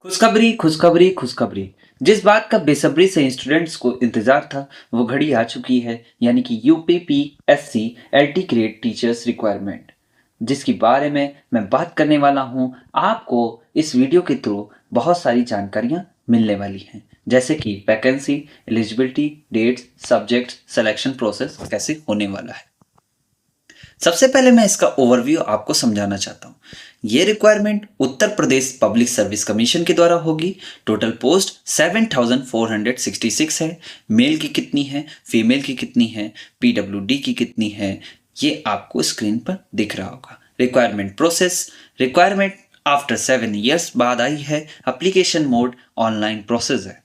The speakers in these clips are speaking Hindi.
खुशखबरी खुशखबरी खुशखबरी। जिस बात का बेसब्री से स्टूडेंट्स को इंतजार था वो घड़ी आ चुकी है, यानी कि UPPSC LT grade teachers requirement, जिसके बारे में मैं बात करने वाला हूं। आपको इस वीडियो के थ्रू बहुत सारी जानकारियां मिलने वाली हैं, जैसे कि vacancy, eligibility, dates, subjects, selection process कैसे होने वाला है। सबसे पहले मैं इसका ओवरव्यू आपको समझाना चाहता हूँ। ये requirement Uttar Pradesh public service commission के द्वारा होगी। टोटल पोस्ट 7466 है। मेल की कितनी है, फीमेल की कितनी है, पीडब्ल्यूडी की कितनी है, ये आपको स्क्रीन पर दिख रहा होगा। Requirement process, requirement after 7 years बाद आई है। एप्लीकेशन मोड ऑनलाइन प्रोसेस है।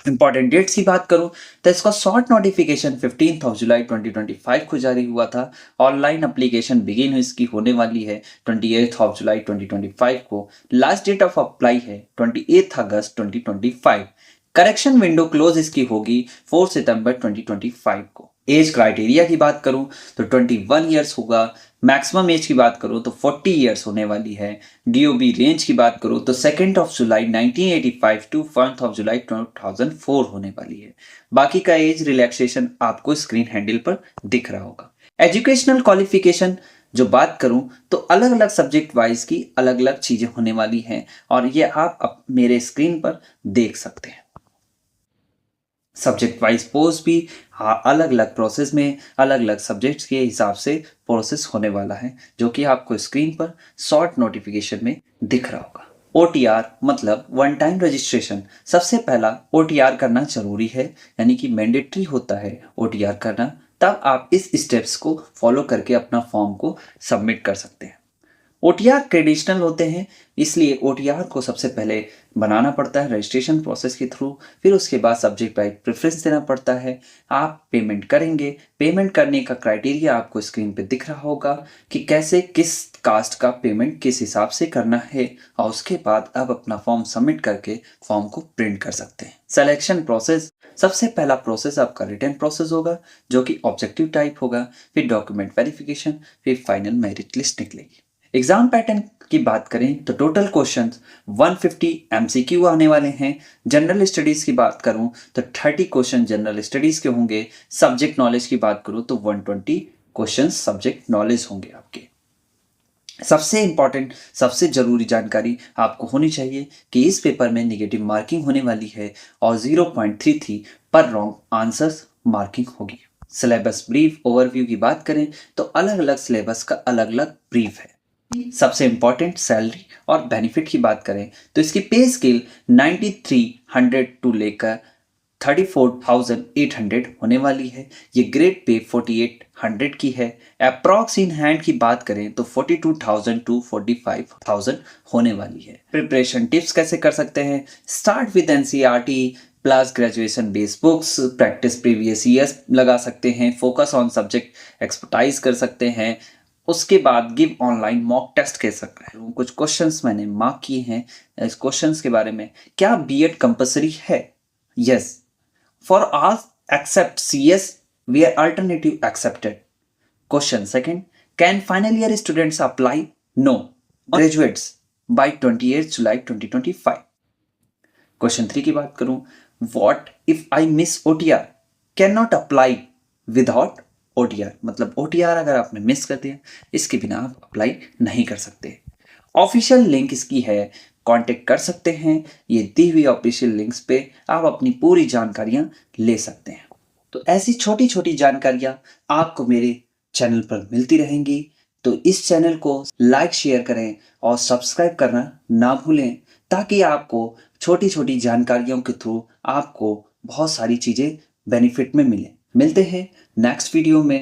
इंपॉर्टेंट डेट्स की बात करूं तो इसका शॉर्ट नोटिफिकेशन 15 जुलाई 2025 को जारी हुआ था। ऑनलाइन एप्लीकेशन बिगिन इसकी होने वाली है 28 जुलाई 2025 को। लास्ट डेट ऑफ अप्लाई है 28 अगस्त 2025। करेक्शन विंडो क्लोज इसकी होगी 4 सितंबर 2025 को। एज क्राइटेरिया की बात करूं तो 21 ईयर्स होगा। मैक्सिमम एज की बात करूं तो 40 ईयर्स होने वाली है। डीओबी रेंज की बात करूं तो 2 जुलाई 1985 टू 1 जुलाई 2004 होने वाली है। बाकी का एज रिलैक्सेशन आपको स्क्रीन हैंडल पर दिख रहा होगा। एजुकेशनल क्वालिफिकेशन जो बात करूं तो अलग अलग सब्जेक्ट वाइज की अलग अलग चीजें होने वाली हैं, और ये आप मेरे स्क्रीन पर देख सकते हैं। सब्जेक्ट वाइज पोस्ट भी अलग अलग प्रोसेस में अलग अलग सब्जेक्ट्स के हिसाब से प्रोसेस होने वाला है, जो कि आपको स्क्रीन पर शॉर्ट नोटिफिकेशन में दिख रहा होगा। ओटीआर मतलब वन टाइम रजिस्ट्रेशन। सबसे पहला ओटीआर करना जरूरी है, यानी कि मैंडेटरी होता है ओटीआर करना। तब आप इस स्टेप्स को फॉलो करके अपना फॉर्म को सबमिट कर सकते हैं। ओटीआर ट्रेडिशनल होते हैं, इसलिए ओटीआर को सबसे पहले बनाना पड़ता है रजिस्ट्रेशन प्रोसेस के थ्रू। फिर उसके बाद सब्जेक्ट वाइज प्रेफरेंस देना पड़ता है। आप पेमेंट करेंगे। पेमेंट करने का क्राइटेरिया आपको स्क्रीन पे दिख रहा होगा कि कैसे किस कास्ट का पेमेंट किस हिसाब से करना है, और उसके बाद आप अपना फॉर्म सबमिट करके फॉर्म को प्रिंट कर सकते हैं। सिलेक्शन प्रोसेस, सबसे पहला प्रोसेस आपका रिटर्न प्रोसेस होगा, जो कि ऑब्जेक्टिव टाइप होगा। फिर डॉक्यूमेंट वेरिफिकेशन, फिर फाइनल मेरिट लिस्ट निकलेगी। एग्जाम पैटर्न की बात करें तो टोटल क्वेश्चंस 150 एमसीक्यू आने वाले हैं। जनरल स्टडीज की बात करूं तो 30 क्वेश्चन जनरल स्टडीज के होंगे। सब्जेक्ट नॉलेज की बात करूं तो 120 क्वेश्चन सब्जेक्ट नॉलेज होंगे आपके। सबसे इंपॉर्टेंट, सबसे जरूरी जानकारी आपको होनी चाहिए कि इस पेपर में नेगेटिव मार्किंग होने वाली है और 0.33 पर रॉन्ग आंसर्स मार्किंग होगी। सिलेबस ब्रीफ ओवरव्यू की बात करें तो अलग अलग सिलेबस का अलग अलग ब्रीफ है। सबसे इंपॉर्टेंट सैलरी और बेनिफिट की बात करें तो इसकी पे स्केल 9300 टू लेकर 34,800 होने वाली है। ये ग्रेड पे 4800 की है। अप्रॉक्स इन हैंड की बात करें तो 42,000 टू 45,000 होने वाली है। प्रिपरेशन टिप्स कैसे कर सकते हैं? Start with NCERT plus graduation base books, practice previous years लगा सकते हैं, फोकस ऑन सब्जेक्ट एक्सपर्टाइज कर सकते हैं। उसके बाद गिव ऑनलाइन मॉक टेस्ट कह सकते हैं। कुछ क्वेश्चंस मैंने मार्क किए हैं। इस क्वेश्चंस के बारे में, क्या बीएड कंपलसरी है? Yes, for all except CS where alternative accepted. Question second, can final year students apply? No, graduates by 28 July 2025। Question 3 की बात करूं, what if I miss OTR? Can not apply without OTR, मतलब ओटीआर अगर आपने मिस कर दिया, इसके बिना आप अप्लाई नहीं कर सकते। ऑफिशियल लिंक इसकी है, कांटेक्ट कर सकते हैं। ये दी हुई ऑफिशियल लिंक्स पे आप अपनी पूरी जानकारियां ले सकते हैं। तो ऐसी छोटी छोटी जानकारियां आपको मेरे चैनल पर मिलती रहेंगी, तो इस चैनल को लाइक शेयर करें और सब्सक्राइब करना ना भूलें, ताकि आपको छोटी छोटी जानकारियों के थ्रू आपको बहुत सारी चीज़ें बेनिफिट में मिले। मिलते हैं नेक्स्ट वीडियो में।